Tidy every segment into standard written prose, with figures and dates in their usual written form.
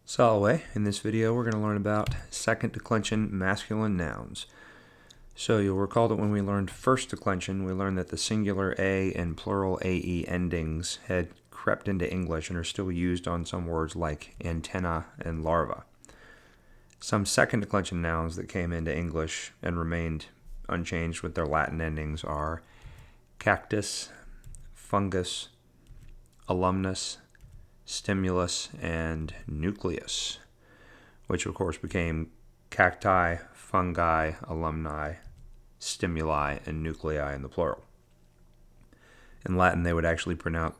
Solway. In this video we're going to learn about second declension masculine nouns. So you'll recall that when we learned first declension, we learned that the singular A and plural AE endings had crept into English and are still used on some words like antenna and larva. Some second declension nouns that came into English and remained unchanged with their Latin endings are cactus, fungus, alumnus, stimulus, and nucleus, which of course became cacti, fungi, alumni, stimuli, and nuclei in the plural. In Latin, they would actually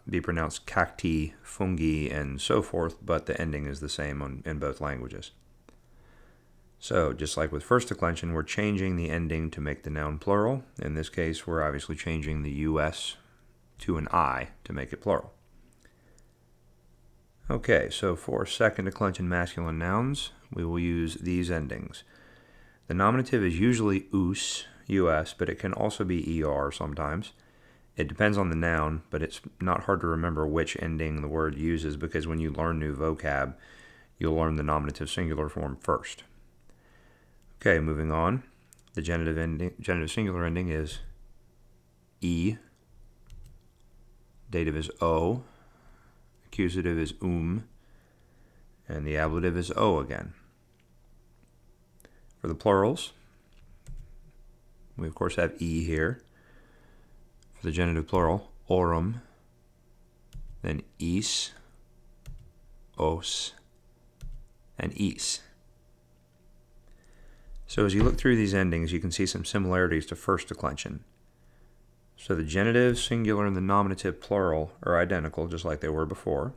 be pronounced cacti, fungi, and so forth, but the ending is the same in both languages. So, just like with first declension, we're changing the ending to make the noun plural. In this case, we're obviously changing the US to an I to make it plural. Okay, so for second declension masculine nouns, we will use these endings. The nominative is usually us, us, but it can also be er sometimes. It depends on the noun, but it's not hard to remember which ending the word uses because when you learn new vocab, you'll learn the nominative singular form first. Okay, moving on. The genitive singular ending is e. Dative is o. Accusative is and the ablative is o again. For the plurals, we of course have e here. For the genitive plural, orum, then is, os, and is. So as you look through these endings, you can see some similarities to first declension. So the genitive singular and the nominative plural are identical, just like they were before.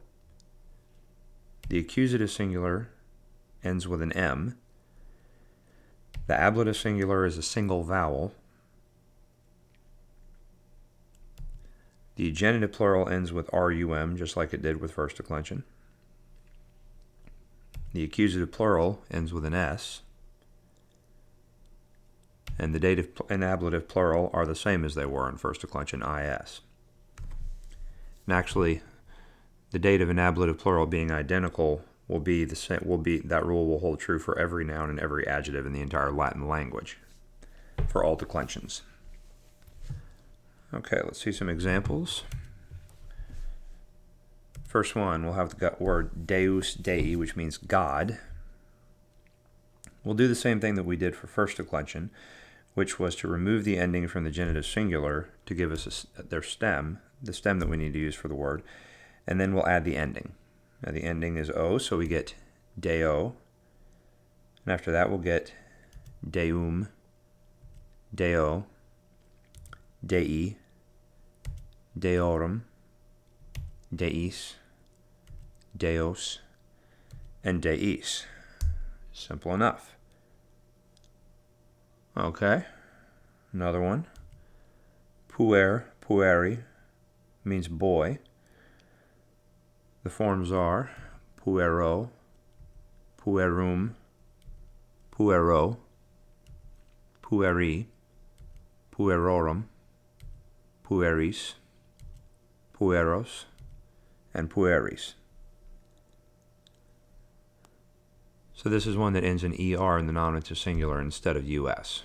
The accusative singular ends with an M. The ablative singular is a single vowel. The genitive plural ends with rum, just like it did with first declension. The accusative plural ends with an S. And the dative and ablative plural are the same as they were in first declension, is. And actually, the dative and ablative plural being identical will be the same. That rule will hold true for every noun and every adjective in the entire Latin language for all declensions. Okay, let's see some examples. First one, we'll have the word deus, dei, which means God. We'll do the same thing that we did for first declension, which was to remove the ending from the genitive singular to give us their stem, the stem that we need to use for the word, and then we'll add the ending. Now the ending is o, so we get deo, and after that we'll get deum, deo, dei, deorum, deis, deos, and deis. Simple enough. Okay, another one. Puer, pueri, means boy. The forms are puero, puerum, puero, pueri, puerorum, pueris, pueros, and pueris. So this is one that ends in er in the nominative singular instead of us.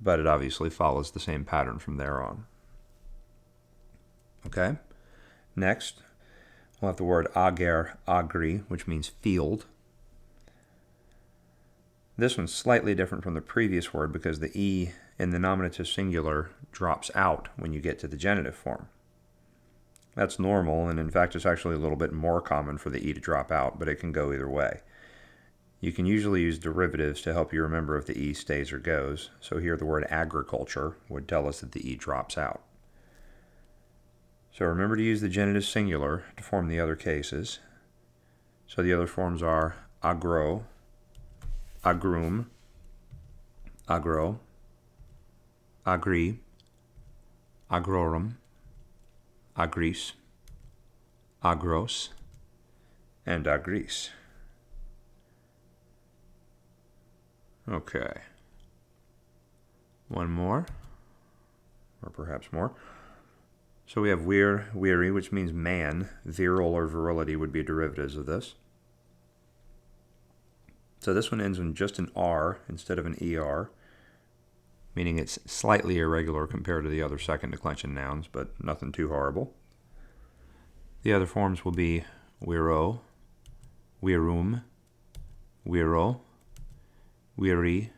But it obviously follows the same pattern from there on. Okay? Next, we'll have the word ager, agri, which means field. This one's slightly different from the previous word because the e in the nominative singular drops out when you get to the genitive form. That's normal, and in fact it's actually a little bit more common for the e to drop out, but it can go either way. You can usually use derivatives to help you remember if the e stays or goes, so here the word agriculture would tell us that the e drops out. So remember to use the genitive singular to form the other cases. So the other forms are agro, agrum, agro, agri, agrorum, agris, agros, and agris. Okay. One more, or perhaps more. So we have weary, which means man. Virile or virility would be derivatives of this. So this one ends in just an R instead of an ER, meaning it's slightly irregular compared to the other second declension nouns, but nothing too horrible. The other forms will be wiro, wirum, wiro, wiri,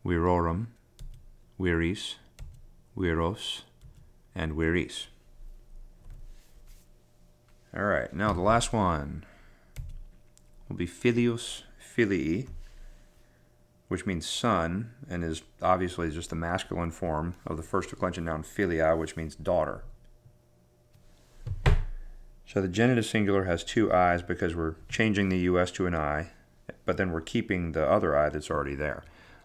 wirorum, wiris, wiros, and wiris. Alright, now the last one will be filius, filii, which means son, and is obviously just the masculine form of the first declension noun filia, which means daughter. So the genitive singular has two I's because we're changing the US to an I, but then we're keeping the other I that's already there.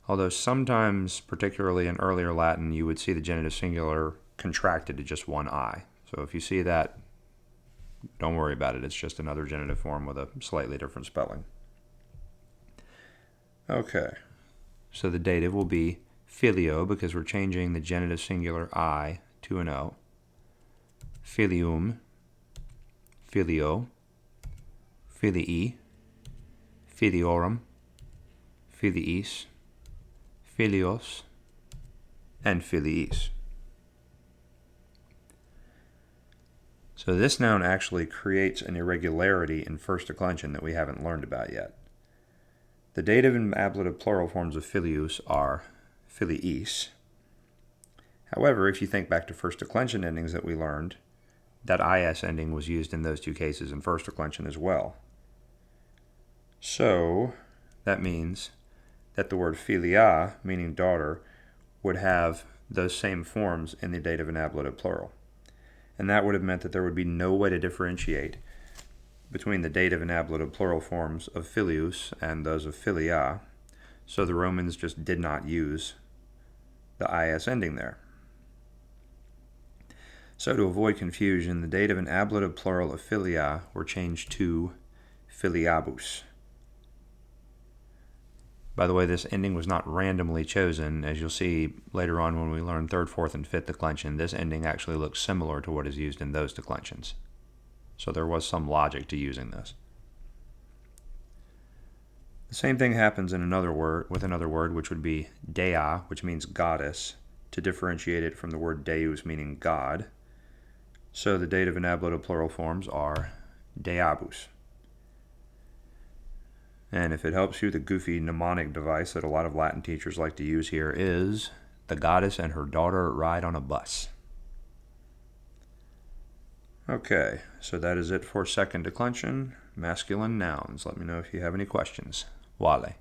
Although sometimes, particularly in earlier Latin, you would see the genitive singular contracted to just one I. So if you see that, don't worry about it. It's just another genitive form with a slightly different spelling. Okay, so the dative will be filio because we're changing the genitive singular I to an O. Filium, filio, filii, filiorum, filiis, filios, and filiis. So this noun actually creates an irregularity in first declension that we haven't learned about yet. The dative and ablative plural forms of filius are filiis. However, if you think back to first declension endings that we learned, that is ending was used in those two cases in first declension as well. So that means that the word filia, meaning daughter, would have those same forms in the dative and ablative plural. And that would have meant that there would be no way to differentiate between the dative and ablative plural forms of filius and those of filia, so the Romans just did not use the is ending there. So to avoid confusion, the dative and ablative plural of filia were changed to filiabus. By the way, this ending was not randomly chosen. As you'll see later on when we learn third, fourth, and fifth declension, this ending actually looks similar to what is used in those declensions. So there was some logic to using this. The same thing happens in another word, with another word, which would be dea, which means goddess, to differentiate it from the word deus, meaning God. So the dative and ablative plural forms are deabus. And if it helps you, the goofy mnemonic device that a lot of Latin teachers like to use here is the goddess and her daughter ride on a bus. Okay, so that is it for second declension, masculine nouns. Let me know if you have any questions. Wale.